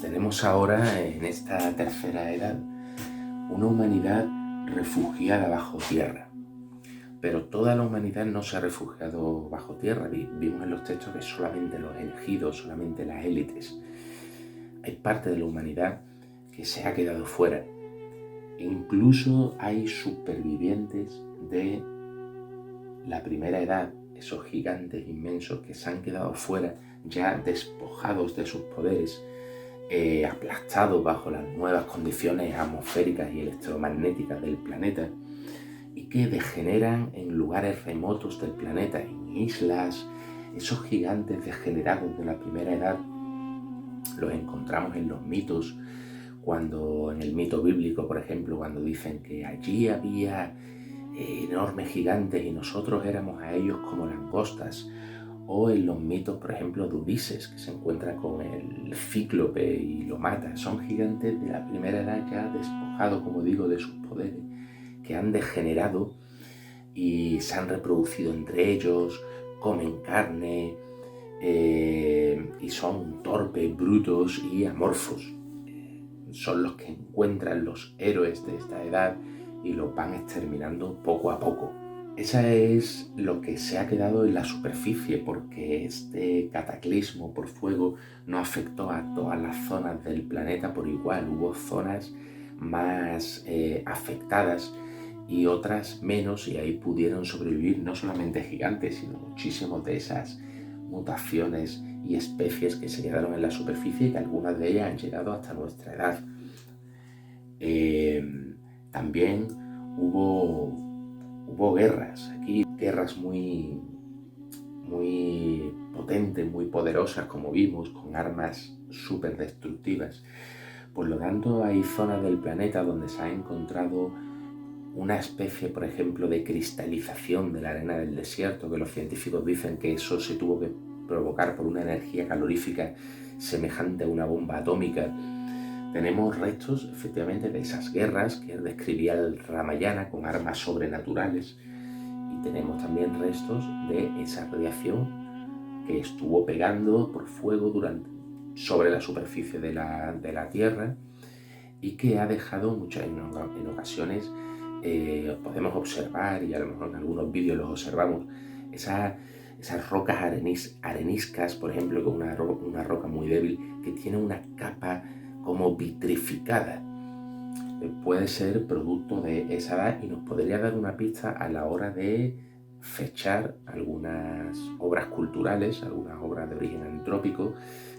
tenemos ahora, en esta tercera edad, una humanidad refugiada bajo tierra. Pero toda la humanidad no se ha refugiado bajo tierra. Vimos en los textos que solamente los elegidos, solamente las élites. Hay parte de la humanidad que se ha quedado fuera. E incluso hay supervivientes de la primera edad, esos gigantes inmensos que se han quedado fuera, ya despojados de sus poderes, aplastados bajo las nuevas condiciones atmosféricas y electromagnéticas del planeta, y que degeneran en lugares remotos del planeta, en islas. Esos gigantes degenerados de la primera edad los encontramos en los mitos, cuando en el mito bíblico, por ejemplo, cuando dicen que allí había enormes gigantes y nosotros éramos a ellos como langostas, o en los mitos, por ejemplo, de Ulises, que se encuentra con el cíclope y lo mata. Son gigantes de la primera edad ya despojados, como digo, de sus poderes, que han degenerado y se han reproducido entre ellos, comen carne y son torpes, brutos y amorfos. Son los que encuentran los héroes de esta edad y los van exterminando poco a poco. Esa es lo que se ha quedado en la superficie, porque este cataclismo por fuego no afectó a todas las zonas del planeta por igual. Hubo zonas más afectadas y otras menos, y ahí pudieron sobrevivir no solamente gigantes, sino muchísimos de esas mutaciones y especies que se quedaron en la superficie, y que algunas de ellas han llegado hasta nuestra edad. También hubo guerras aquí, guerras muy potentes, muy poderosas, como vimos, con armas súper destructivas. Por lo tanto, hay zonas del planeta donde se ha encontrado una especie, por ejemplo, de cristalización de la arena del desierto, que los científicos dicen que eso se tuvo que provocar por una energía calorífica semejante a una bomba atómica. Tenemos restos, efectivamente, de esas guerras que describía el Ramayana con armas sobrenaturales, y tenemos también restos de esa radiación que estuvo pegando por fuego sobre la superficie de la Tierra, y que ha dejado en ocasiones podemos observar, y a lo mejor en algunos vídeos los observamos, esas rocas areniscas, por ejemplo, con una roca muy débil que tiene una capa como vitrificada. Puede ser producto de esa edad y nos podría dar una pista a la hora de fechar algunas obras culturales, algunas obras de origen antrópico,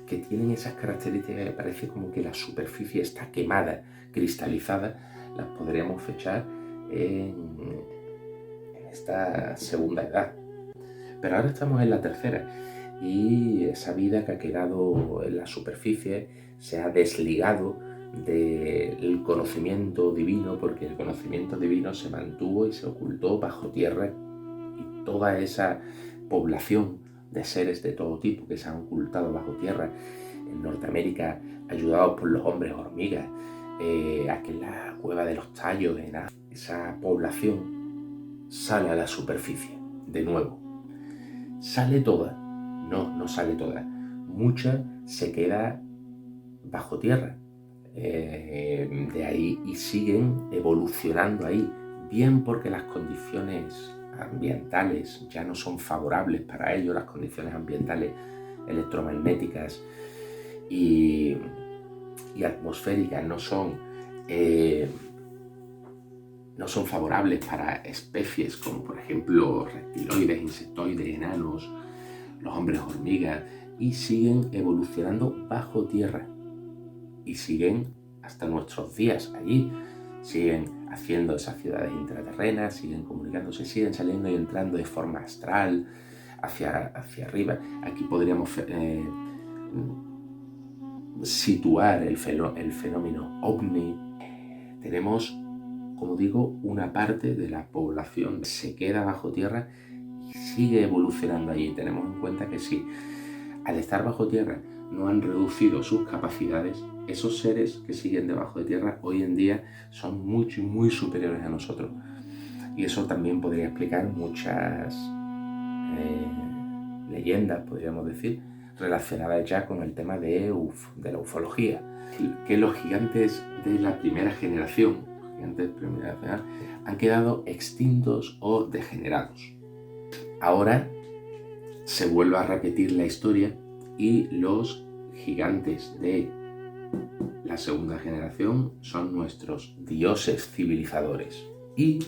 que tienen esas características que parece como que la superficie está quemada, cristalizada. Las podríamos fechar en esta segunda edad. Pero ahora estamos en la tercera, y esa vida que ha quedado en la superficie se ha desligado del conocimiento divino, porque el conocimiento divino se mantuvo y se ocultó bajo tierra, y toda esa población de seres de todo tipo que se han ocultado bajo tierra en Norteamérica, ayudados por los hombres hormigas, aquí en la cueva de los Tallos, en África, esa población sale a la superficie de nuevo. ¿Sale toda? No sale toda. Mucha se queda bajo tierra. De ahí, y siguen evolucionando ahí, bien porque las condiciones ambientales ya no son favorables para ellos, las condiciones ambientales electromagnéticas y atmosféricas no son favorables para especies como, por ejemplo, reptiloides, insectoides, enanos, los hombres hormigas, y siguen evolucionando bajo tierra. Y siguen hasta nuestros días allí, siguen haciendo esas ciudades intraterrenas, siguen comunicándose, siguen saliendo y entrando de forma astral hacia arriba. Aquí podríamos situar el fenómeno ovni. Tenemos, como digo, una parte de la población que se queda bajo tierra y sigue evolucionando allí. Tenemos en cuenta que sí, al estar bajo tierra no han reducido sus capacidades. Esos seres que siguen debajo de tierra hoy en día son muy superiores a nosotros, y eso también podría explicar muchas leyendas, podríamos decir, relacionadas ya con el tema de la ufología. que los gigantes de la primera generación, han quedado extintos o degenerados. Ahora se vuelve a repetir la historia y los gigantes de la segunda generación son nuestros dioses civilizadores. Y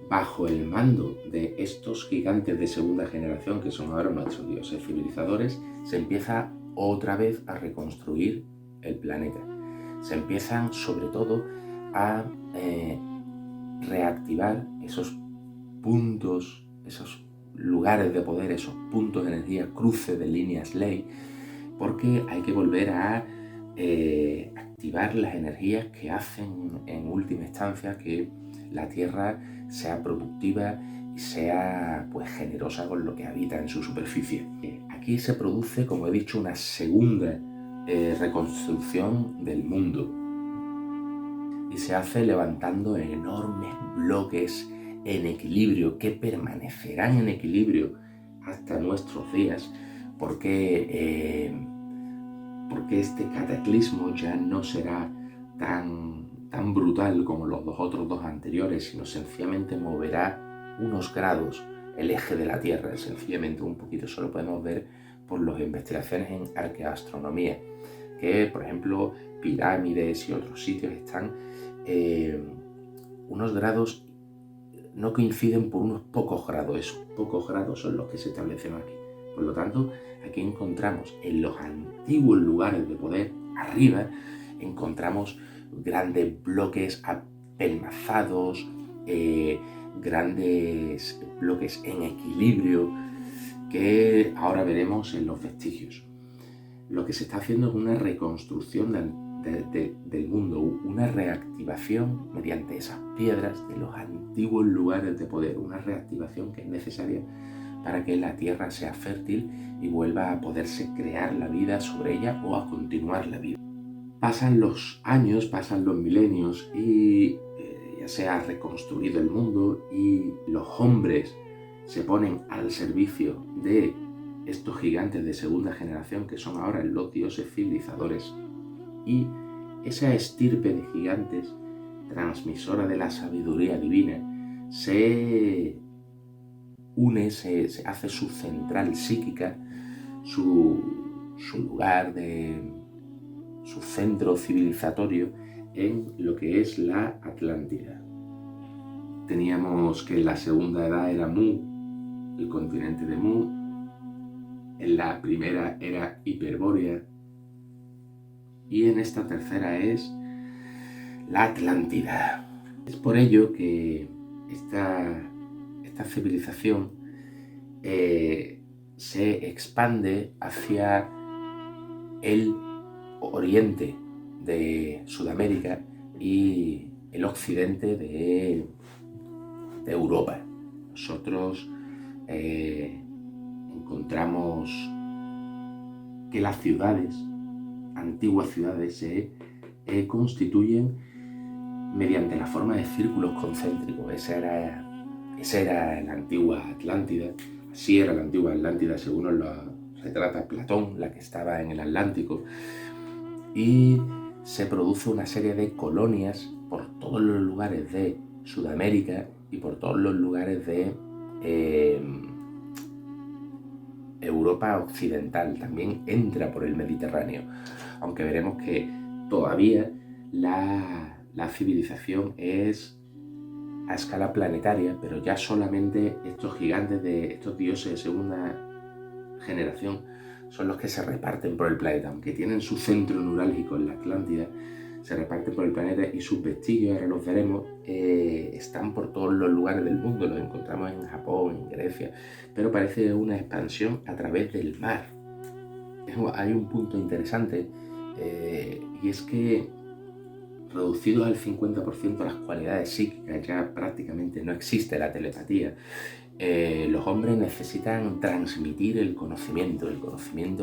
bajo el mando de estos gigantes de segunda generación, que son ahora nuestros dioses civilizadores, se empieza otra vez a reconstruir el planeta. Se empiezan sobre todo a reactivar esos puntos, esos lugares de poder, esos puntos de energía, cruce de líneas ley, porque hay que volver a activar las energías que hacen en última instancia que la Tierra sea productiva y sea pues generosa con lo que habita en su superficie. Aquí se produce, como he dicho, una segunda reconstrucción del mundo y se hace levantando enormes bloques en equilibrio que permanecerán en equilibrio hasta nuestros días porque este cataclismo ya no será tan brutal como los otros dos anteriores, sino sencillamente moverá unos grados el eje de la Tierra, sencillamente un poquito. Eso lo podemos ver por las investigaciones en arqueoastronomía, que por ejemplo pirámides y otros sitios están unos grados no coinciden por unos pocos grados. Esos pocos grados son los que se establecen aquí. Por lo tanto, aquí encontramos en los antiguos lugares de poder, arriba, encontramos grandes bloques apelmazados, grandes bloques en equilibrio, que ahora veremos en los vestigios. Lo que se está haciendo es una reconstrucción del mundo, una reactivación mediante esas piedras de los antiguos lugares de poder, una reactivación que es necesaria para que la Tierra sea fértil y vuelva a poderse crear la vida sobre ella o a continuar la vida. Pasan los años, pasan los milenios y ya se ha reconstruido el mundo y los hombres se ponen al servicio de estos gigantes de segunda generación que son ahora los dioses civilizadores. Y esa estirpe de gigantes, transmisora de la sabiduría divina, se une, se hace su central psíquica, su lugar, su centro civilizatorio en lo que es la Atlántida. Teníamos que en la segunda edad era Mu, el continente de Mu, en la primera era Hiperbórea y en esta tercera es la Atlántida. Es por ello que esta civilización se expande hacia el oriente de Sudamérica y el occidente de Europa. Nosotros encontramos que las ciudades, antiguas ciudades, se constituyen mediante la forma de círculos concéntricos. Esa era la antigua Atlántida, así era la antigua Atlántida según nos lo retrata Platón, la que estaba en el Atlántico, y se produce una serie de colonias por todos los lugares de Sudamérica y por todos los lugares de Europa occidental, también entra por el Mediterráneo, aunque veremos que todavía la civilización es a escala planetaria, pero ya solamente estos gigantes de estos dioses de segunda generación son los que se reparten por el planeta, aunque tienen su centro neurálgico en la Atlántida, se reparten por el planeta y sus vestigios, ahora los veremos, están por todos los lugares del mundo. Los encontramos en Japón, en Grecia, pero parece una expansión a través del mar. Hay un punto interesante y es que reducidos al 50% las cualidades psíquicas, ya prácticamente no existe la telepatía. Los hombres necesitan transmitir el conocimiento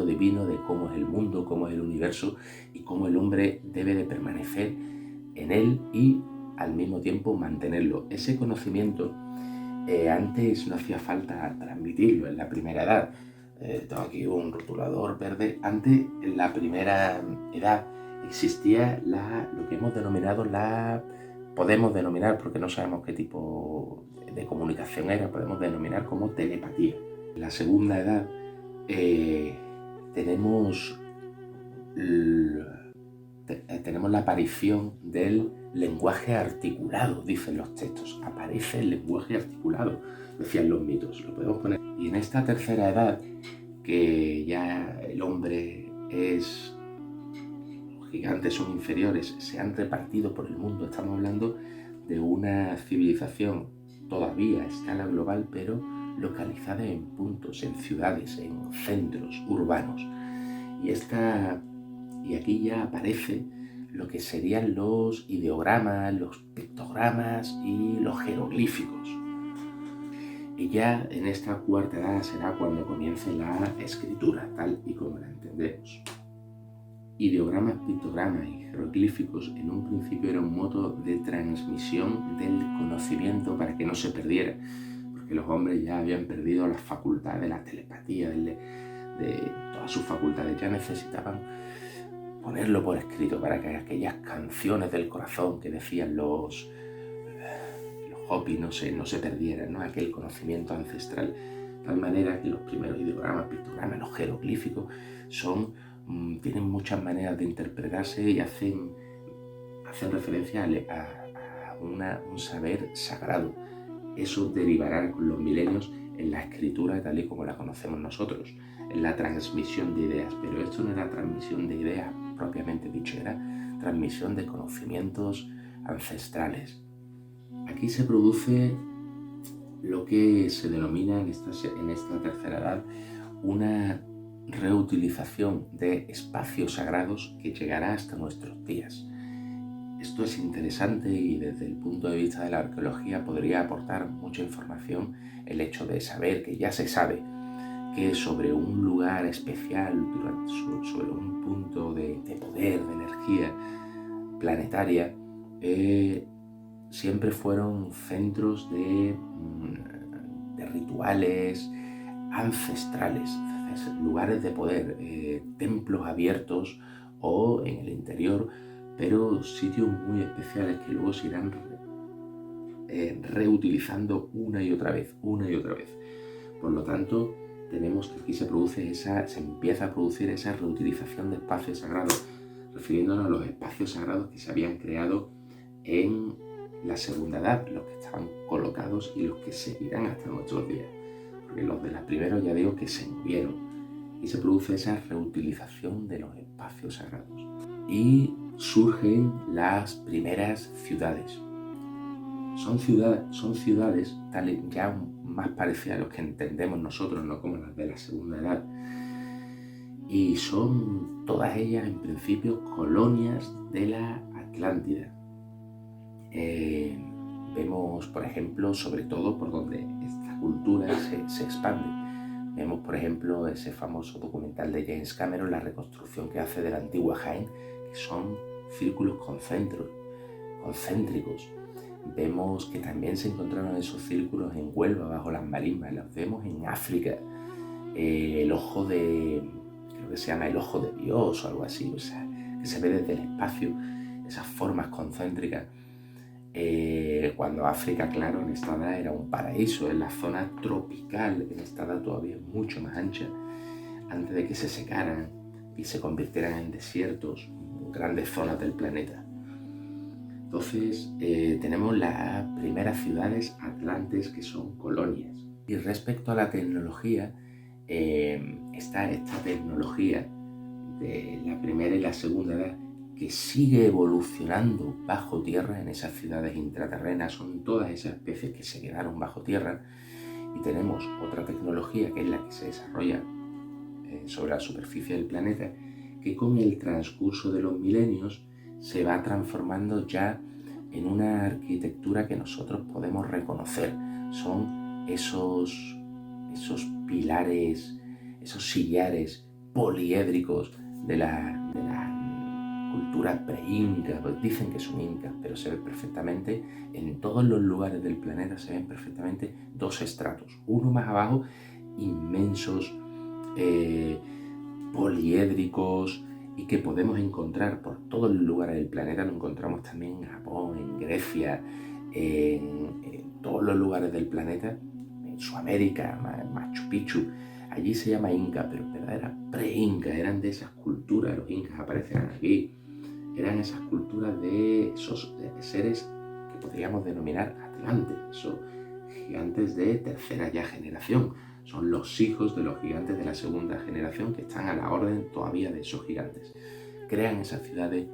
divino de cómo es el mundo, cómo es el universo y cómo el hombre debe de permanecer en él y al mismo tiempo mantenerlo. Ese conocimiento antes no hacía falta transmitirlo en la primera edad. Tengo aquí un rotulador verde. Antes, en la primera edad, existía lo que hemos denominado podemos denominar, porque no sabemos qué tipo de comunicación era, podemos denominar como telepatía. En la segunda edad tenemos la aparición del lenguaje articulado, dicen los textos. Aparece el lenguaje articulado, decían los mitos. Lo podemos poner. Y en esta tercera edad, que ya el hombre es... los gigantes son inferiores, se han repartido por el mundo. Estamos hablando de una civilización todavía a escala global, pero localizada en puntos, en ciudades, en centros urbanos. Y aquí ya aparece lo que serían los ideogramas, los pictogramas y los jeroglíficos. Y ya en esta cuarta edad será cuando comience la escritura, tal y como la entendemos. Ideogramas, pictogramas y jeroglíficos en un principio era un modo de transmisión del conocimiento para que no se perdiera, porque los hombres ya habían perdido las facultades de la telepatía, de todas sus facultades, ya necesitaban ponerlo por escrito para que aquellas canciones del corazón que decían los Hopi no se perdieran, ¿no? Aquel conocimiento ancestral. De tal manera que los primeros ideogramas, pictogramas, los jeroglíficos tienen muchas maneras de interpretarse y hacen referencia a un saber sagrado. Eso derivará con los milenios en la escritura tal y como la conocemos nosotros, en la transmisión de ideas. Pero esto no era transmisión de ideas propiamente dicho, era transmisión de conocimientos ancestrales. Aquí se produce lo que se denomina en esta tercera edad una reutilización de espacios sagrados que llegará hasta nuestros días. Esto es interesante y desde el punto de vista de la arqueología podría aportar mucha información el hecho de saber que ya se sabe que sobre un lugar especial, sobre un punto de poder, de energía planetaria, siempre fueron centros de rituales ancestrales, lugares de poder, templos abiertos o en el interior, pero sitios muy especiales que luego se irán reutilizando una y otra vez. Por lo tanto, tenemos que aquí se empieza a producir esa reutilización de espacios sagrados, refiriéndonos a los espacios sagrados que se habían creado en la segunda edad, los que estaban colocados y los que seguirán hasta nuestros días. Porque los de las primeros ya digo que se movieron y se produce esa reutilización de los espacios sagrados. Y surgen las primeras ciudades. Son ciudades ya más parecidas a los que entendemos nosotros, no como las de la segunda edad. Y son todas ellas, en principio, colonias de la Atlántida. Vemos, por ejemplo, sobre todo por donde esta cultura se expande. Vemos, por ejemplo, ese famoso documental de James Cameron, la reconstrucción que hace de la antigua Jaén, que son círculos concéntricos. Vemos que también se encontraron esos círculos en Huelva, bajo las marismas. Los vemos en África. Creo que se llama el ojo de Dios o algo así, o sea, que se ve desde el espacio, esas formas concéntricas. Cuando África, claro, en esta edad era un paraíso, en la zona tropical, en esta edad todavía mucho más ancha, antes de que se secaran y se convirtieran en desiertos, grandes zonas del planeta. Entonces tenemos las primeras ciudades atlantes que son colonias. Y respecto a la tecnología, está esta tecnología de la primera y la segunda edad que sigue evolucionando bajo tierra en esas ciudades intraterrenas. Son todas esas especies que se quedaron bajo tierra. Y tenemos otra tecnología que es la que se desarrolla sobre la superficie del planeta, que con el transcurso de los milenios se va transformando ya en una arquitectura que nosotros podemos reconocer. Son esos pilares, esos sillares poliédricos de la cultura pre-inca. Pues dicen que son incas, pero se ve perfectamente en todos los lugares del planeta, se ven perfectamente dos estratos. Uno más abajo, inmensos, poliédricos y que podemos encontrar por todos los lugares del planeta. Lo encontramos también en Japón, en Grecia, en todos los lugares del planeta, en Sudamérica, Machu Picchu. Allí se llama Inca, pero en verdad era pre-Inca, eran de esas culturas, los incas aparecen aquí, eran esas culturas de esos seres que podríamos denominar atlantes, esos gigantes de tercera ya generación. Son los hijos de los gigantes de la segunda generación que están a la orden todavía de esos gigantes. Crean esas ciudades,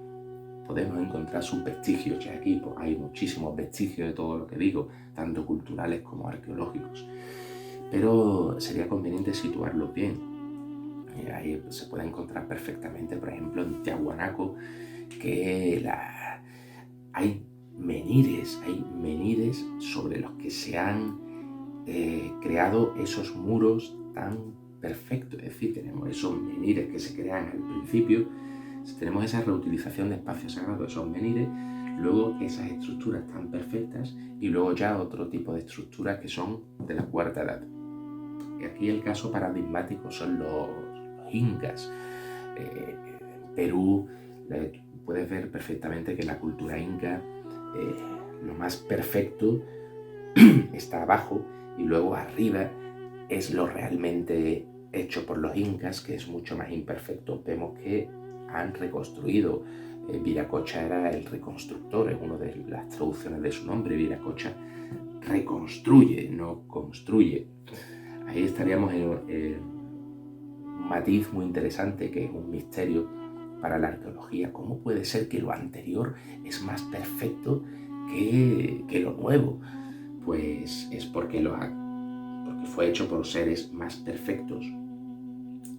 podemos encontrar sus vestigios, ya aquí pues, hay muchísimos vestigios de todo lo que digo, tanto culturales como arqueológicos. Pero sería conveniente situarlos bien. Ahí se puede encontrar perfectamente, por ejemplo, en Tiahuanaco, que hay menires sobre los que se han creado esos muros tan perfectos. Es decir, tenemos esos menires que se crean al principio, tenemos esa reutilización de espacios sagrados, esos menires, luego esas estructuras tan perfectas y luego ya otro tipo de estructuras que son de la cuarta edad. Y aquí el caso paradigmático son los incas. En Perú puedes ver perfectamente que la cultura inca, lo más perfecto está abajo y luego arriba es lo realmente hecho por los incas, que es mucho más imperfecto. Vemos que han reconstruido. Viracocha era el reconstructor, es una de las traducciones de su nombre. Viracocha reconstruye, no construye. Ahí estaríamos en un matiz muy interesante, que es un misterio para la arqueología. ¿Cómo puede ser que lo anterior es más perfecto que lo nuevo? Pues es porque fue hecho por seres más perfectos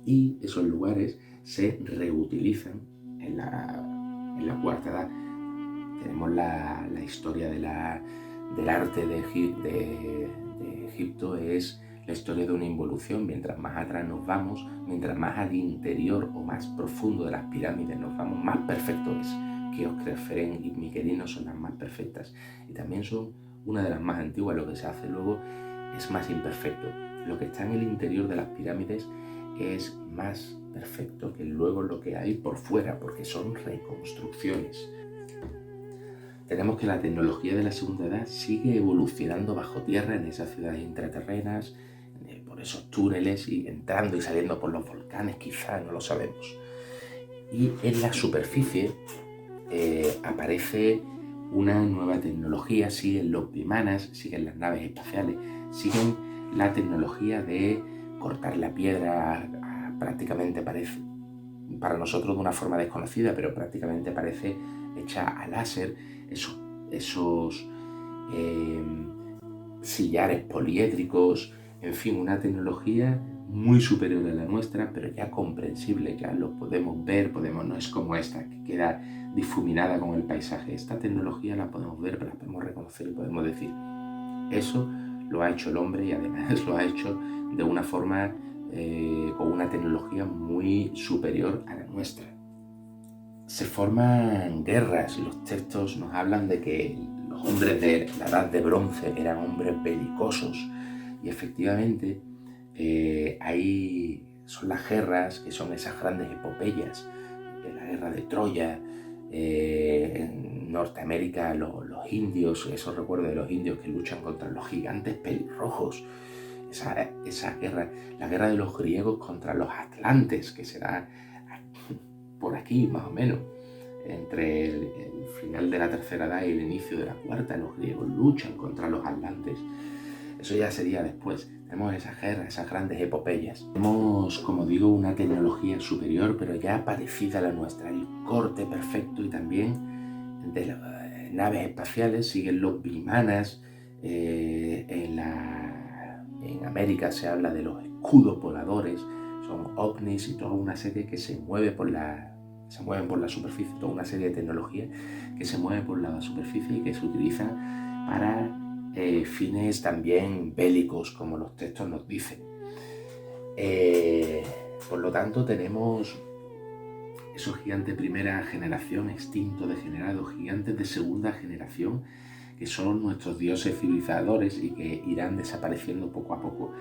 y esos lugares se reutilizan en la cuarta edad. Tenemos la historia del arte de Egipto, es la historia de una involución. Mientras más atrás nos vamos, mientras más al interior o más profundo de las pirámides nos vamos, más perfecto es. Keops,Khafre y Miquelino son las más perfectas y también son una de las más antiguas. Lo que se hace luego es más imperfecto. Lo que está en el interior de las pirámides es más perfecto que luego lo que hay por fuera, porque son reconstrucciones. Tenemos que la tecnología de la segunda edad sigue evolucionando bajo tierra en esas ciudades intraterrenas, por esos túneles y entrando y saliendo por los volcanes, quizá, no lo sabemos. Y en la superficie aparece una nueva tecnología, siguen los bimanas, siguen las naves espaciales, siguen la tecnología de cortar la piedra, prácticamente parece, para nosotros de una forma desconocida, pero prácticamente parece hecha a láser, esos sillares poliédricos, en fin, una tecnología muy superior a la nuestra, pero ya comprensible, ya lo podemos ver, no es como esta, que queda difuminada con el paisaje. Esta tecnología la podemos ver, la podemos reconocer y podemos decir, eso lo ha hecho el hombre y además lo ha hecho de una forma, con una tecnología muy superior a la nuestra. Se forman guerras, los textos nos hablan de que los hombres de la edad de bronce eran hombres belicosos y efectivamente son las guerras, que son esas grandes epopeyas, la guerra de Troya, en Norteamérica los indios, esos recuerdos de los indios que luchan contra los gigantes pelirrojos, esa guerra, la guerra de los griegos contra los atlantes, que se da por aquí más o menos, entre el final de la tercera edad y el inicio de la cuarta. Los griegos luchan contra los atlantes. Eso ya sería después. Tenemos esas guerras, esas grandes epopeyas. Tenemos, como digo, una tecnología superior, pero ya parecida a la nuestra. El corte perfecto y también de las naves espaciales siguen los bimanas. En América se habla de los escudos voladores. Son ovnis y toda una serie que se mueven por la superficie, toda una serie de tecnologías que se mueven por la superficie y que se utilizan para fines también bélicos, como los textos nos dicen. Por lo tanto, tenemos esos gigantes de primera generación extintos, degenerados, gigantes de segunda generación, que son nuestros dioses civilizadores y que irán desapareciendo poco a poco.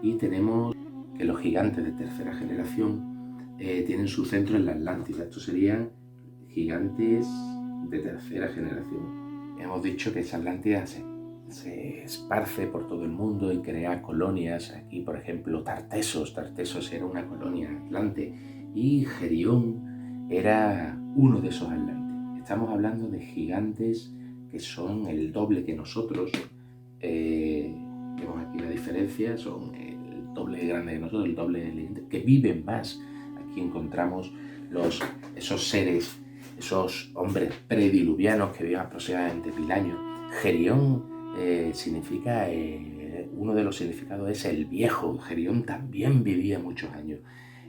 Y tenemos que los gigantes de tercera generación tienen su centro en la Atlántida. Estos serían gigantes de tercera generación. Hemos dicho que esa Atlántida se esparce por todo el mundo y crea colonias. Aquí, por ejemplo, Tartessos. Tartessos era una colonia atlante y Gerión era uno de esos atlantes. Estamos hablando de gigantes que son el doble que nosotros. Vemos aquí la diferencia, son el doble de grande que nosotros, el doble de que viven más. Aquí encontramos esos seres, esos hombres prediluvianos que viven aproximadamente 1000 años. Gerión significa, uno de los significados es el viejo. Gerión también vivía muchos años.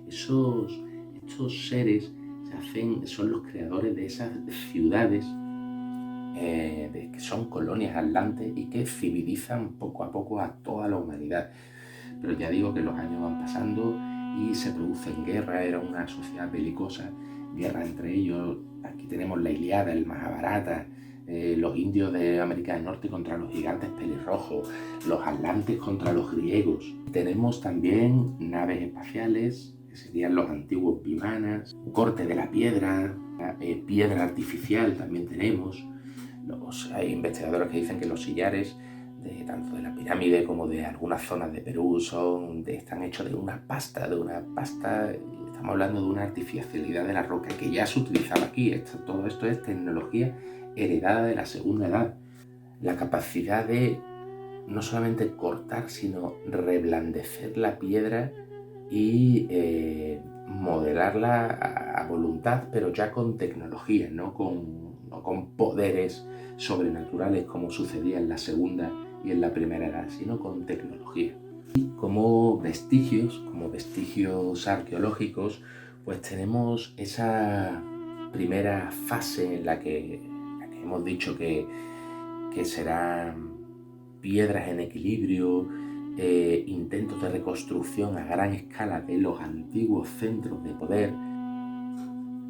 Estos seres son los creadores de esas ciudades que son colonias atlantes y que civilizan poco a poco a toda la humanidad. Pero ya digo que los años van pasando y se producen guerras. Era una sociedad belicosa, guerra entre ellos. Aquí tenemos la Ilíada, el Mahabharata, los indios de América del Norte contra los gigantes pelirrojos, los atlantes contra los griegos. Tenemos también naves espaciales, que serían los antiguos vimanas, corte de la piedra, piedra artificial también tenemos. Hay investigadores que dicen que los sillares, tanto de la pirámide como de algunas zonas de Perú, están hechos de una pasta, estamos hablando de una artificialidad de la roca que ya se utilizaba aquí. Todo esto es tecnología heredada de la segunda edad. La capacidad de no solamente cortar, sino reblandecer la piedra y modelarla a voluntad, pero ya con tecnología, no con poderes sobrenaturales como sucedía en la segunda y en la primera edad, sino con tecnología. Y como vestigios arqueológicos, pues tenemos esa primera fase en la que hemos dicho que serán piedras en equilibrio, intentos de reconstrucción a gran escala de los antiguos centros de poder.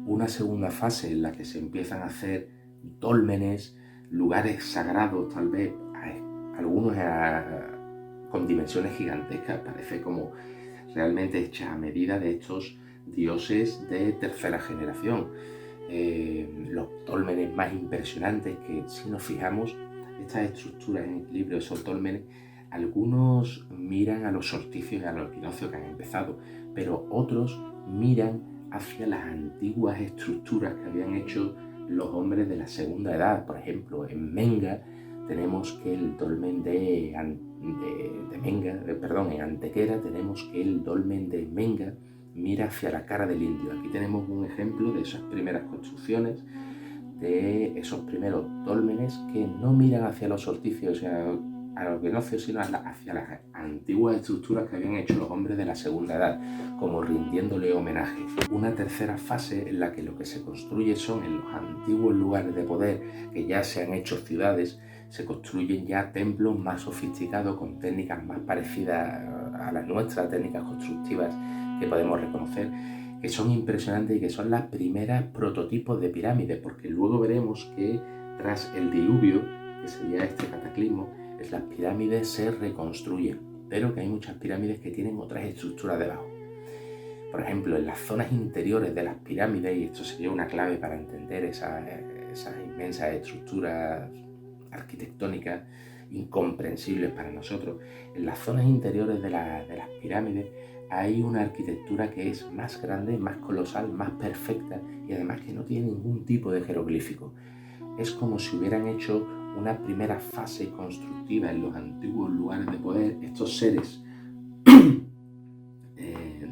Una segunda fase en la que se empiezan a hacer dólmenes, lugares sagrados, tal vez algunos con dimensiones gigantescas. Parece como realmente hechas a medida de estos dioses de tercera generación. Los dólmenes más impresionantes, que si nos fijamos, estas estructuras en equilibrio, esos dólmenes, algunos miran a los solsticios y a los equinoccios que han empezado, pero otros miran hacia las antiguas estructuras que habían hecho los hombres de la segunda edad. Por ejemplo, en Menga tenemos que el dolmen en Antequera tenemos que el dolmen de Menga mira hacia la cara del indio. Aquí tenemos un ejemplo de esas primeras construcciones, de esos primeros dólmenes que no miran hacia los solsticios, a los equinoccios, sino hacia las antiguas estructuras que habían hecho los hombres de la segunda edad, como rindiéndole homenaje. Una tercera fase en la que lo que se construye son, en los antiguos lugares de poder que ya se han hecho ciudades, se construyen ya templos más sofisticados con técnicas más parecidas a las nuestras, técnicas constructivas que podemos reconocer, que son impresionantes y que son las primeras prototipos de pirámides, porque luego veremos que tras el diluvio, que sería este cataclismo, las pirámides se reconstruyen, pero que hay muchas pirámides que tienen otras estructuras debajo. Por ejemplo, en las zonas interiores de las pirámides, y esto sería una clave para entender esas inmensas estructuras arquitectónicas incomprensibles para nosotros, en las zonas interiores de las pirámides hay una arquitectura que es más grande, más colosal, más perfecta y además que no tiene ningún tipo de jeroglífico. Es como si hubieran hecho una primera fase constructiva en los antiguos lugares de poder, estos seres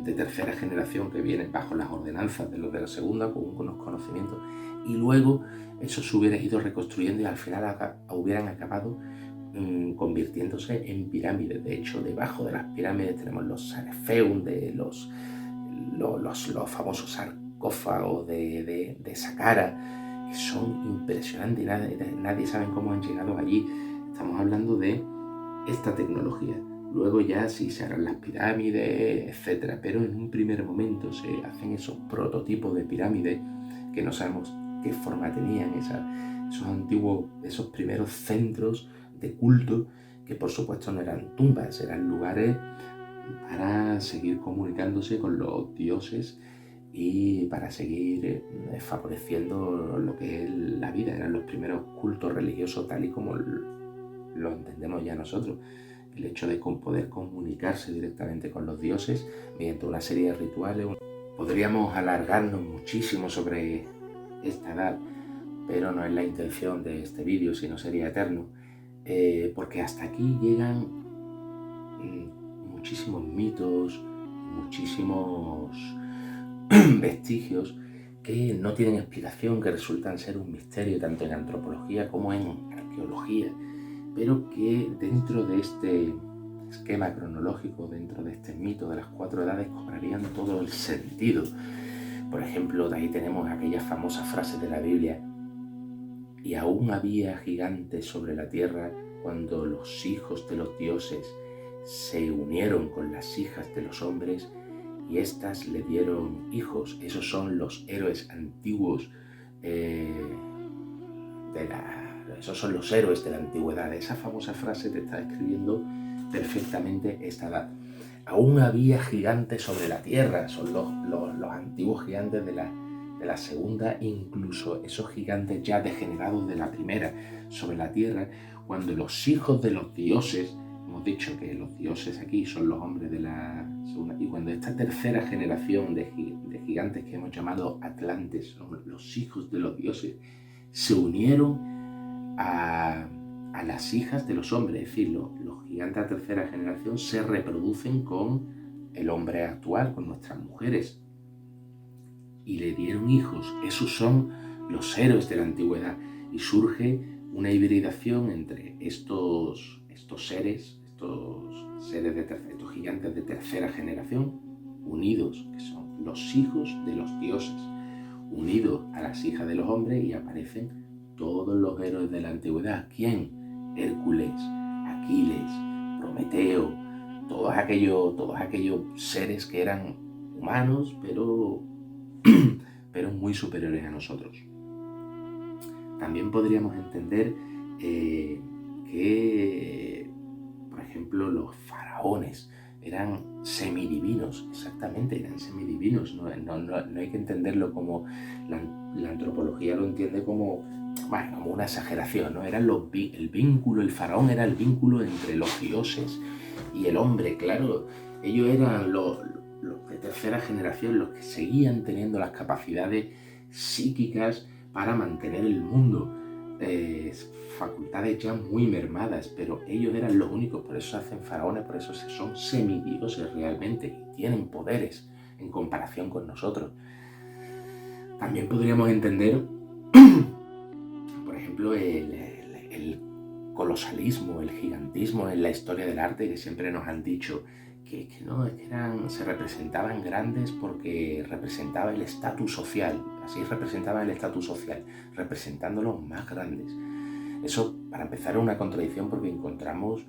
de tercera generación que vienen bajo las ordenanzas de los de la segunda, con unos conocimientos, y luego eso se hubiera ido reconstruyendo y al final hubieran acabado convirtiéndose en pirámides. De hecho, debajo de las pirámides tenemos los sarefeum, los famosos sarcófagos de Saqqara, que son impresionantes y nadie sabe cómo han llegado allí. Estamos hablando de esta tecnología. Luego ya sí se harán las pirámides, etcétera, pero en un primer momento se hacen esos prototipos de pirámides que no sabemos qué forma tenían, esos primeros centros de culto, que por supuesto no eran tumbas, eran lugares para seguir comunicándose con los dioses y para seguir favoreciendo lo que es la vida. Eran los primeros cultos religiosos tal y como lo entendemos ya nosotros. El hecho de poder comunicarse directamente con los dioses mediante una serie de rituales. Podríamos alargarnos muchísimo sobre esta edad, pero no es la intención de este vídeo, sino sería eterno, porque hasta aquí llegan muchísimos mitos, muchísimos vestigios que no tienen explicación, que resultan ser un misterio tanto en antropología como en arqueología, pero que dentro de este esquema cronológico, dentro de este mito de las 4 edades, cobrarían todo el sentido. Por ejemplo, de ahí tenemos aquella famosa frase de la Biblia: y aún había gigantes sobre la tierra cuando los hijos de los dioses se unieron con las hijas de los hombres y éstas le dieron hijos. Esos son los héroes antiguos, esos son los héroes de la antigüedad. Esa famosa frase te está describiendo perfectamente esta edad. Aún había gigantes sobre la tierra, son los antiguos gigantes de la segunda, incluso esos gigantes ya degenerados de la primera sobre la tierra, cuando los hijos de los dioses, hemos dicho que los dioses aquí son los hombres de la segunda, y cuando esta tercera generación de gigantes que hemos llamado Atlantes, los hijos de los dioses, se unieron a las hijas de los hombres, es decir, los gigantes de tercera generación se reproducen con el hombre actual, con nuestras mujeres, y le dieron hijos. Esos son los héroes de la antigüedad, y surge una hibridación entre estos seres, estos gigantes de tercera generación, unidos, que son los hijos de los dioses, unidos a las hijas de los hombres, y aparecen todos los héroes de la antigüedad. ¿Quién? Hércules, Aquiles, Prometeo, todos aquellos seres que eran humanos, pero muy superiores a nosotros. También podríamos entender que, por ejemplo, los faraones eran semidivinos, exactamente, eran semidivinos. No hay que entenderlo como la antropología lo entiende como una exageración, ¿no? El faraón era el vínculo entre los dioses y el hombre. Claro, ellos eran los de tercera generación, los que seguían teniendo las capacidades psíquicas para mantener el mundo, facultades ya muy mermadas, pero ellos eran los únicos, por eso se hacen faraones, por eso son semidioses realmente, y tienen poderes en comparación con nosotros. También podríamos entender, por ejemplo, el colosalismo, el gigantismo en la historia del arte, que siempre nos han dicho que se representaban grandes porque representaba el estatus social. Así representaban el estatus social, representándolos más grandes. Eso, para empezar, es una contradicción, porque encontramos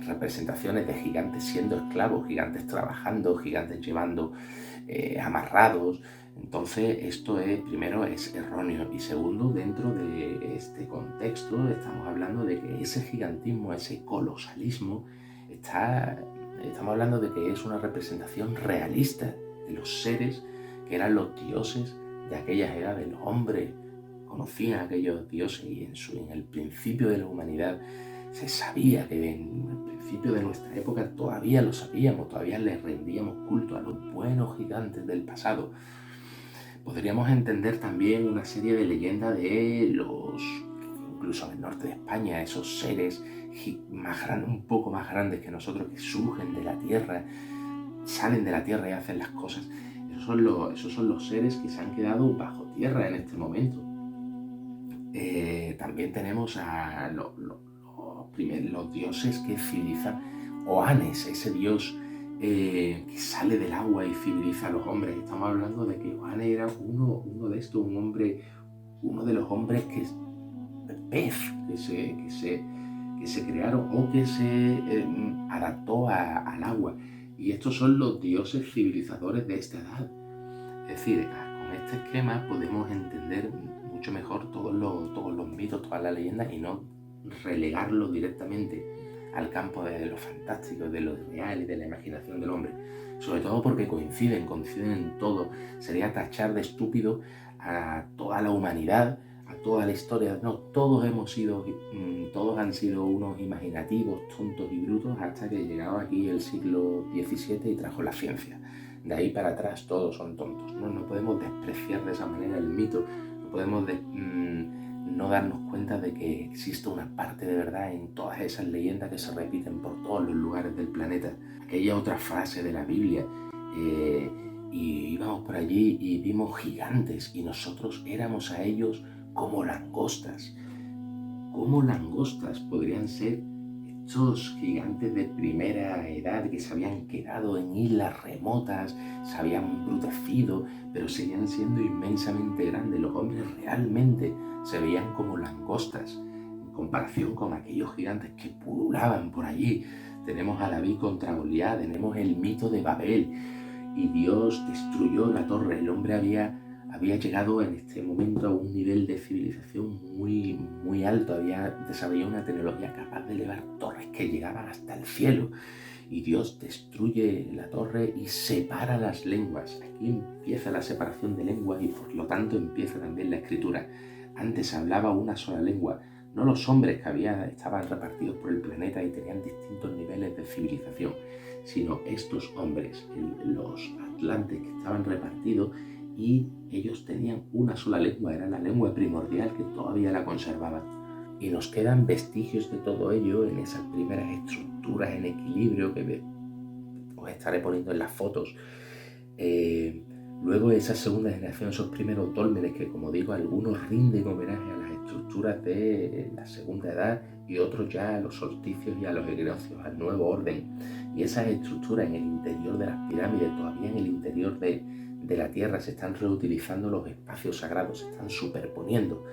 representaciones de gigantes siendo esclavos, gigantes trabajando, gigantes llevando amarrados. Entonces, esto primero es erróneo, y segundo, dentro de este contexto estamos hablando de que ese gigantismo, ese colosalismo, estamos hablando de que es una representación realista de los seres que eran los dioses de aquellas edades. Los hombres conocían a aquellos dioses, y en el principio de la humanidad se sabía que en el principio de nuestra época todavía lo sabíamos, todavía les rendíamos culto a los buenos gigantes del pasado. Podríamos entender también una serie de leyendas de incluso en el norte de España, esos seres un poco más grandes que nosotros, que surgen de la tierra, salen de la tierra y hacen las cosas. Esos son los seres que se han quedado bajo tierra en este momento. También tenemos a los dioses que civilizan. Oanes, ese dios que sale del agua y civiliza a los hombres. Estamos hablando de que Oanes era uno de estos, uno de los hombres pez que se crearon, o que se adaptó al agua. Y estos son los dioses civilizadores de esta edad. Es decir, con este esquema podemos entender mucho mejor todos los mitos, todas las leyendas, y no relegarlos directamente al campo de lo fantástico, de lo real y de la imaginación del hombre. Sobre todo porque coinciden en todo. Sería tachar de estúpido a toda la humanidad, a toda la historia. No, todos han sido unos imaginativos, tontos y brutos hasta que llegaba aquí el siglo XVII y trajo la ciencia. De ahí para atrás todos son tontos. No podemos despreciar de esa manera el mito. No podemos no darnos cuenta de que existe una parte de verdad en todas esas leyendas que se repiten por todos los lugares del planeta. Aquella otra frase de la Biblia, y íbamos por allí y vimos gigantes y nosotros éramos a ellos como langostas. ¿Cómo langostas podrían ser estos gigantes de primera edad que se habían quedado en islas remotas, se habían embrutecido, pero seguían siendo inmensamente grandes? Los hombres realmente se veían como langostas en comparación con aquellos gigantes que pululaban por allí. Tenemos a David contra Goliat, tenemos el mito de Babel y Dios destruyó la torre. El hombre había llegado en este momento a un nivel de civilización muy, muy alto, había desarrollado una tecnología capaz de elevar torres que llegaban hasta el cielo. Y Dios destruye la torre y separa las lenguas. Aquí empieza la separación de lenguas y por lo tanto empieza también la escritura. Antes hablaba una sola lengua, no los hombres que estaban repartidos por el planeta y tenían distintos niveles de civilización, sino estos hombres, los atlantes que estaban repartidos, y ellos tenían una sola lengua, era la lengua primordial que todavía la conservaban. Y nos quedan vestigios de todo ello en esas primeras estructuras en equilibrio que os estaré poniendo en las fotos. Luego esa segunda generación, esos primeros dólmenes que, como digo, algunos rinden homenaje a las estructuras de la segunda edad y otros ya a los solsticios y a los equinoccios, al nuevo orden. Y esas estructuras en el interior de las pirámides, todavía en el interior de la Tierra, se están reutilizando los espacios sagrados, se están superponiendo.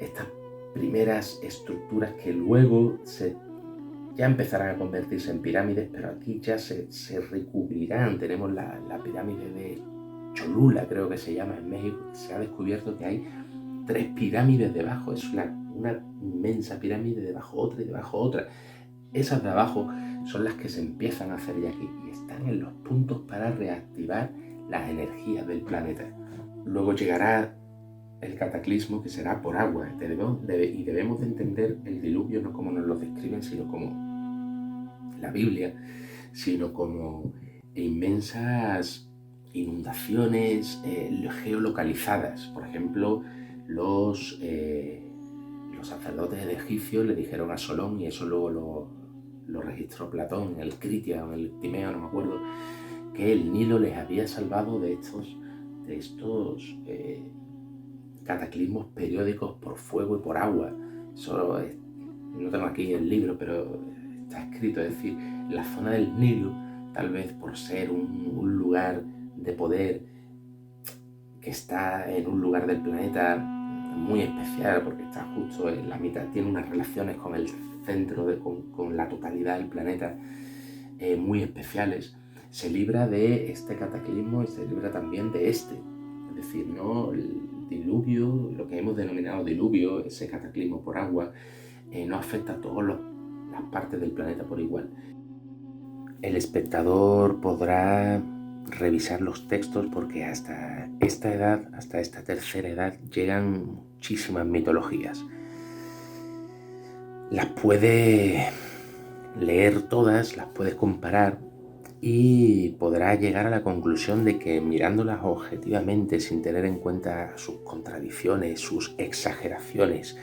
Estas primeras estructuras que luego ya empezarán a convertirse en pirámides, pero aquí ya se recubrirán. Tenemos la pirámide de Cholula, creo que se llama, en México. Se ha descubierto que hay 3 pirámides debajo, es una inmensa pirámide debajo otra y debajo otra. Esas de abajo son las que se empiezan a hacer ya aquí y están en los puntos para reactivar las energías del planeta. Luego llegará el cataclismo, que será por agua, y debemos de entender el diluvio no como nos lo describen, sino como la Biblia, sino como inmensas inundaciones geolocalizadas. Por ejemplo, los sacerdotes egipcios le dijeron a Solón, y eso luego lo registró Platón en el Critia o en el Timeo, no me acuerdo, que el Nilo les había salvado de estos cataclismos periódicos por fuego y por agua. Eso no tengo aquí el libro, pero está escrito. Es decir, la zona del Nilo, tal vez por ser un lugar de poder que está en un lugar del planeta muy especial, porque está justo en la mitad, tiene unas relaciones con el centro, con la totalidad del planeta muy especiales, se libra de este cataclismo y se libra también de este. Es decir, no el diluvio, lo que hemos denominado diluvio, ese cataclismo por agua, no afecta a todas las partes del planeta por igual. El espectador podrá revisar los textos porque hasta esta edad, hasta esta tercera edad, llegan muchísimas mitologías. Las puede leer todas, las puede comparar y podrá llegar a la conclusión de que, mirándolas objetivamente, sin tener en cuenta sus contradicciones, sus exageraciones,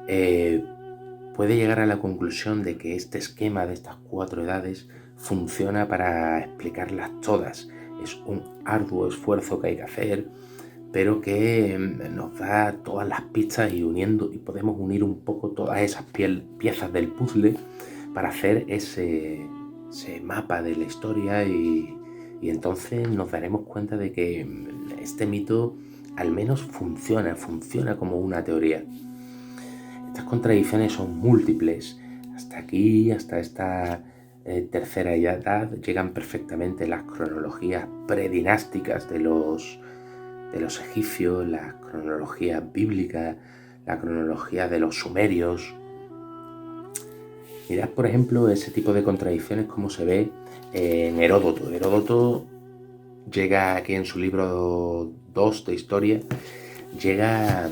puede llegar a la conclusión de que este esquema de estas 4 edades funciona para explicarlas todas. Es un arduo esfuerzo que hay que hacer, pero que nos da todas las pistas y podemos unir un poco todas esas piezas del puzzle para hacer ese mapa de la historia y entonces nos daremos cuenta de que este mito al menos funciona como una teoría. Estas contradicciones son múltiples. Hasta aquí, hasta esta tercera edad, llegan perfectamente las cronologías predinásticas de los egipcios, la cronología bíblica, la cronología de los sumerios. Mirad, por ejemplo, ese tipo de contradicciones como se ve en Heródoto. Heródoto llega aquí en su libro 2 de historia, llega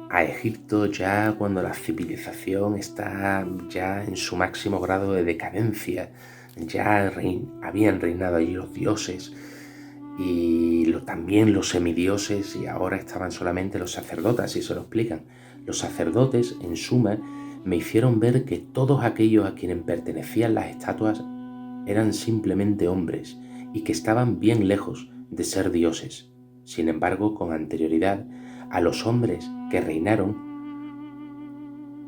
a Egipto ya cuando la civilización está ya en su máximo grado de decadencia. Ya habían reinado allí los dioses y también los semidioses, y ahora estaban solamente los sacerdotes, así se lo explican. Los sacerdotes, en suma, me hicieron ver que todos aquellos a quienes pertenecían las estatuas eran simplemente hombres y que estaban bien lejos de ser dioses. Sin embargo, con anterioridad, a los hombres que reinaron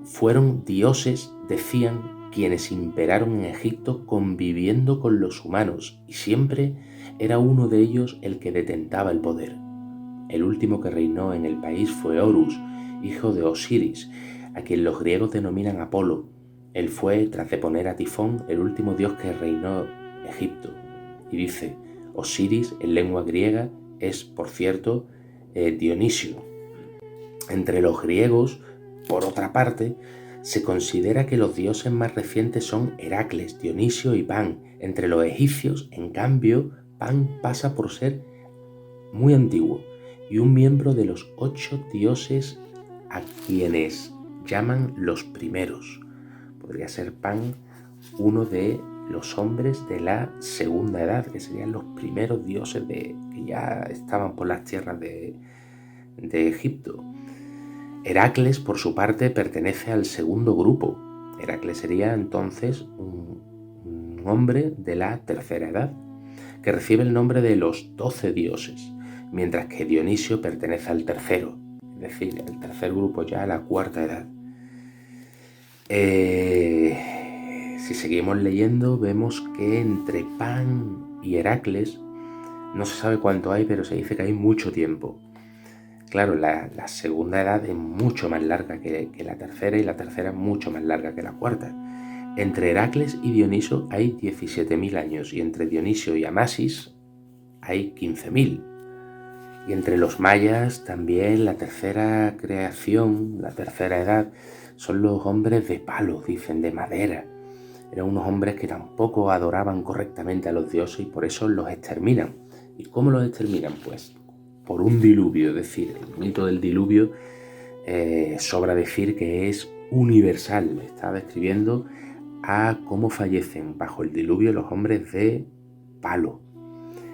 fueron dioses, decían, quienes imperaron en Egipto conviviendo con los humanos, y siempre era uno de ellos el que detentaba el poder. El último que reinó en el país fue Horus, hijo de Osiris, a quien los griegos denominan Apolo. Él fue, tras deponer a Tifón, el último dios que reinó Egipto. Y dice, Osiris en lengua griega es, por cierto, Dionisio. Entre los griegos, por otra parte, se considera que los dioses más recientes son Heracles, Dionisio y Pan. Entre los egipcios, en cambio, Pan pasa por ser muy antiguo y un miembro de los 8 dioses a quienes llaman los primeros. Podría ser Pan uno de los hombres de la segunda edad, que serían los primeros dioses que ya estaban por las tierras de Egipto. Heracles, por su parte, pertenece al segundo grupo. Heracles sería entonces un hombre de la tercera edad, que recibe el nombre de los 12 dioses, mientras que Dionisio pertenece al tercero, es decir, el tercer grupo, ya a la cuarta edad. Si seguimos leyendo, vemos que entre Pan y Heracles no se sabe cuánto hay, pero se dice que hay mucho tiempo. Claro, la segunda edad es mucho más larga que la tercera, y la tercera es mucho más larga que la cuarta. Entre Heracles y Dioniso hay 17.000 años, y entre Dionisio y Amasis hay 15.000. Y entre los mayas también la tercera creación, la tercera edad, son los hombres de palo, dicen, de madera. Eran unos hombres que tampoco adoraban correctamente a los dioses y por eso los exterminan. ¿Y cómo los exterminan? Pues por un diluvio, es decir, el mito del diluvio sobra decir que es universal. Está describiendo a cómo fallecen bajo el diluvio los hombres de palo.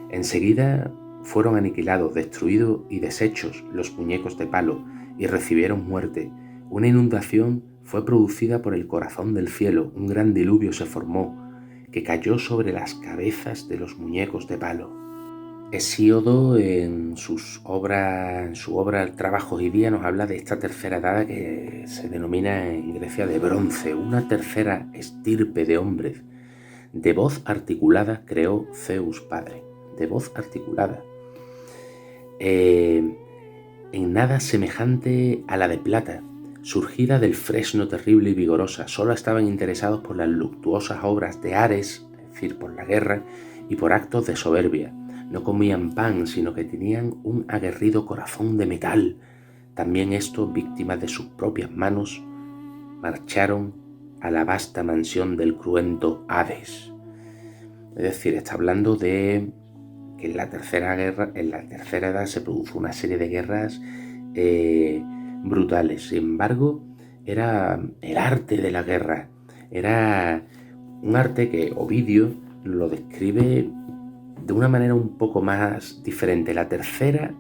Enseguida fueron aniquilados, destruidos y deshechos los muñecos de palo y recibieron muerte. Una inundación fue producida por el corazón del cielo, un gran diluvio se formó, que cayó sobre las cabezas de los muñecos de palo. Hesíodo, en su obra Trabajos y Días, nos habla de esta tercera edad que se denomina en Grecia de bronce, una tercera estirpe de hombres. De voz articulada creó Zeus Padre, de voz articulada. En nada semejante a la de plata, surgida del fresno terrible y vigorosa, solo estaban interesados por las luctuosas obras de Ares, es decir, por la guerra, y por actos de soberbia. No comían pan, sino que tenían un aguerrido corazón de metal. También estos, víctimas de sus propias manos, marcharon a la vasta mansión del cruento Hades. Es decir, está hablando de que en la tercera edad se produjo una serie de guerras brutales. Sin embargo, era el arte de la guerra. Era un arte que Ovidio lo describe de una manera un poco más diferente. La tercera,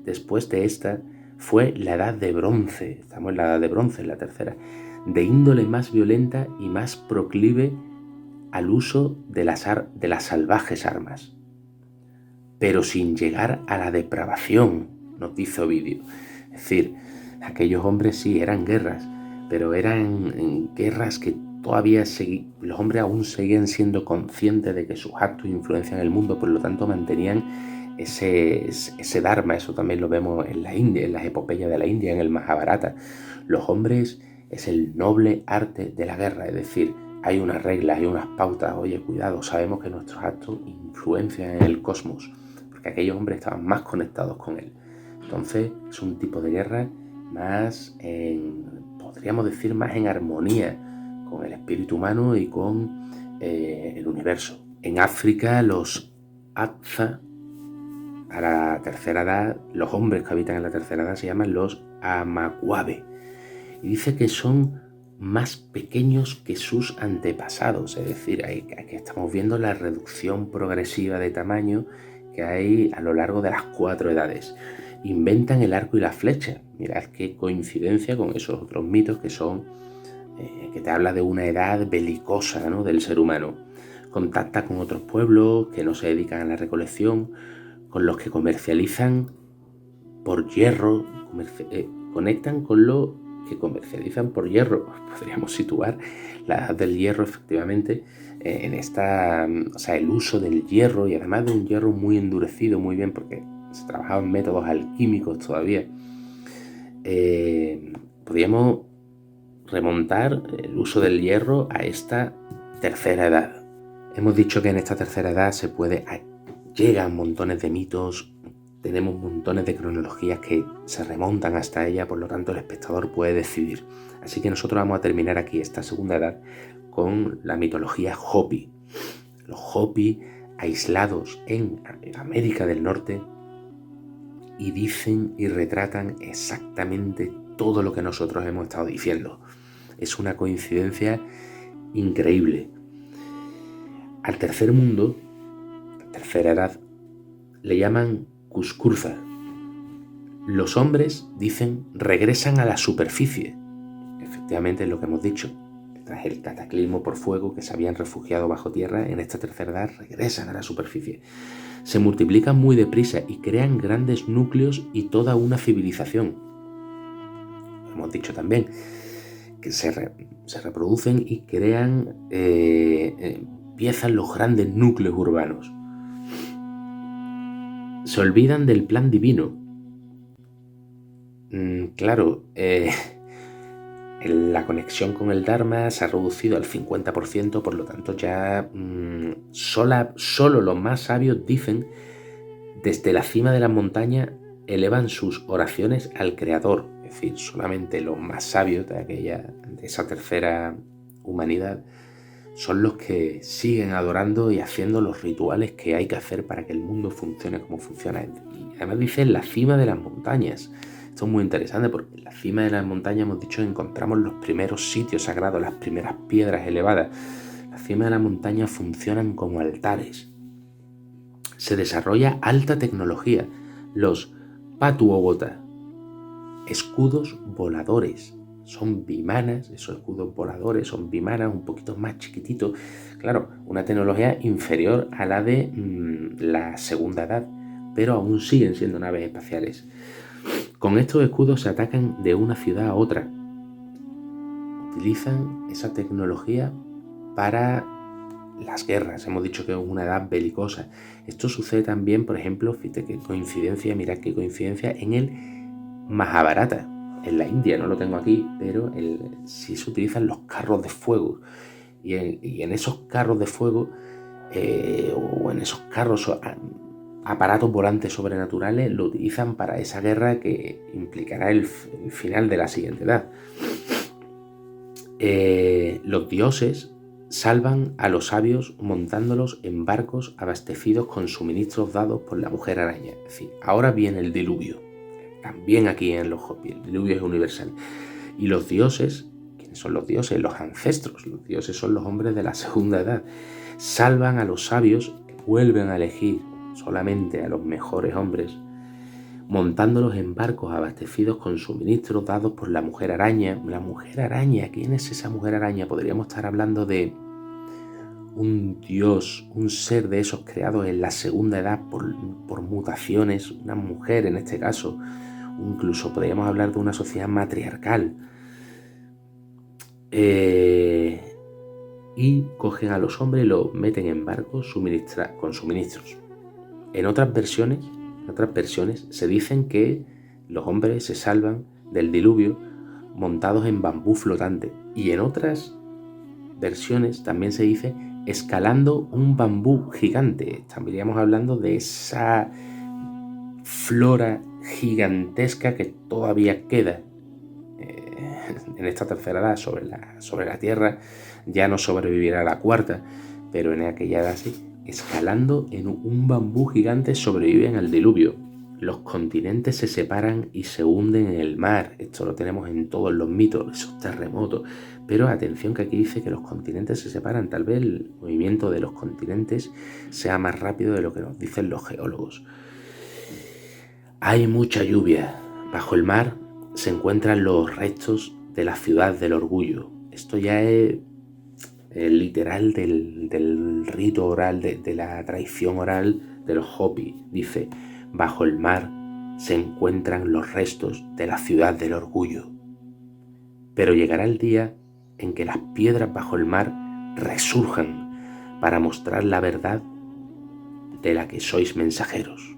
después de esta, fue la edad de bronce. Estamos en la edad de bronce, en la tercera. De índole más violenta y más proclive al uso de las salvajes armas. Pero sin llegar a la depravación, nos dice Ovidio. Es decir, aquellos hombres sí eran guerras, pero eran guerras que todavía los hombres aún seguían siendo conscientes de que sus actos influencian el mundo, por lo tanto mantenían ese dharma. Eso también lo vemos en la India, en las epopeyas de la India, en el Mahabharata. Los hombres es el noble arte de la guerra, es decir, hay unas reglas, hay unas pautas. Oye, cuidado, sabemos que nuestros actos influencian en el cosmos, porque aquellos hombres estaban más conectados con él. Entonces es un tipo de guerra más podríamos decir, más en armonía con el espíritu humano y con el universo. En África, los Hadza, a la tercera edad, los hombres que habitan en la tercera edad se llaman los Amaquabe. Y dice que son más pequeños que sus antepasados, es decir, aquí estamos viendo la reducción progresiva de tamaño que hay a lo largo de las 4 edades. Inventan el arco y la flecha. Mirad qué coincidencia con esos otros mitos que son que te habla de una edad belicosa, ¿no?, del ser humano. Contacta con otros pueblos que no se dedican a la recolección, con los que comercializan por hierro, conectan con los que comercializan por hierro. Podríamos situar la edad del hierro efectivamente en esta, o sea, el uso del hierro, y además de un hierro muy endurecido, muy bien, porque se trabajaban métodos alquímicos todavía. Podríamos remontar el uso del hierro a esta tercera edad. Hemos dicho que en esta tercera edad llegan montones de mitos, tenemos montones de cronologías que se remontan hasta ella, por lo tanto el espectador puede decidir. Así que nosotros vamos a terminar aquí esta segunda edad con la mitología Hopi. Los Hopi aislados en América del Norte, y dicen y retratan exactamente todo lo que nosotros hemos estado diciendo. Es una coincidencia increíble. Al tercer mundo, la tercera edad, le llaman Cuscurza. Los hombres, dicen, regresan a la superficie. Efectivamente es lo que hemos dicho. Tras el cataclismo por fuego que se habían refugiado bajo tierra, en esta tercera edad regresan a la superficie. Se multiplican muy deprisa y crean grandes núcleos y toda una civilización. Hemos dicho también que se reproducen y crean, empiezan los grandes núcleos urbanos. Se olvidan del plan divino. Claro, la conexión con el Dharma se ha reducido al 50%, por lo tanto ya solo los más sabios dicen, desde la cima de la montaña elevan sus oraciones al Creador. Es decir, solamente los más sabios de esa tercera humanidad son los que siguen adorando y haciendo los rituales que hay que hacer para que el mundo funcione como funciona. Y además dice en la cima de las montañas. Esto es muy interesante porque en la cima de las montañas, hemos dicho, encontramos los primeros sitios sagrados, las primeras piedras elevadas. La cima de la montaña funcionan como altares. Se desarrolla alta tecnología. Los Patuobota, escudos voladores. Son vimanas, esos escudos voladores son vimanas un poquito más chiquititos. Claro, una tecnología inferior a la de la segunda edad, pero aún siguen siendo naves espaciales. Con estos escudos se atacan de una ciudad a otra. Utilizan esa tecnología para las guerras. Hemos dicho que es una edad belicosa. Esto sucede también, por ejemplo, fíjate qué coincidencia, mirad qué coincidencia, en el Mahabharata, en la India. No lo tengo aquí, pero sí se utilizan los carros de fuego. Y en esos carros de fuego, o en esos carros, aparatos volantes sobrenaturales, lo utilizan para esa guerra que implicará el final de la siguiente edad. Los dioses salvan a los sabios montándolos en barcos abastecidos con suministros dados por la mujer araña. Es decir, ahora viene el diluvio. También aquí en los Hopi, el diluvio es universal. Y los dioses, ¿quiénes son los dioses? Los ancestros. Los dioses son los hombres de la segunda edad. Salvan a los sabios, que vuelven a elegir solamente a los mejores hombres, montándolos en barcos abastecidos con suministros dados por la mujer araña. La mujer araña, ¿quién es esa mujer araña? Podríamos estar hablando de un dios, un ser de esos creados en la segunda edad por mutaciones, una mujer en este caso. Incluso podríamos hablar de una sociedad matriarcal. Y cogen a los hombres y los meten en barcos con suministros. En otras versiones se dicen que los hombres se salvan del diluvio montados en bambú flotante. Y en otras versiones también se dice escalando un bambú gigante. Estaríamos hablando de esa flora gigantesca que todavía queda en esta tercera edad sobre la Tierra, ya no sobrevivirá la cuarta, pero en aquella edad sí. Escalando en un bambú gigante sobreviven al diluvio. Los continentes se separan y se hunden en el mar. Esto lo tenemos en todos los mitos, esos terremotos. Pero atención que aquí dice que los continentes se separan. Tal vez el movimiento de los continentes sea más rápido de lo que nos dicen los geólogos. Hay mucha lluvia. Bajo el mar se encuentran los restos de la ciudad del orgullo. Esto ya es literal del rito oral, de la tradición oral de los Hopi. Dice, bajo el mar se encuentran los restos de la ciudad del orgullo. Pero llegará el día en que las piedras bajo el mar resurjan para mostrar la verdad de la que sois mensajeros.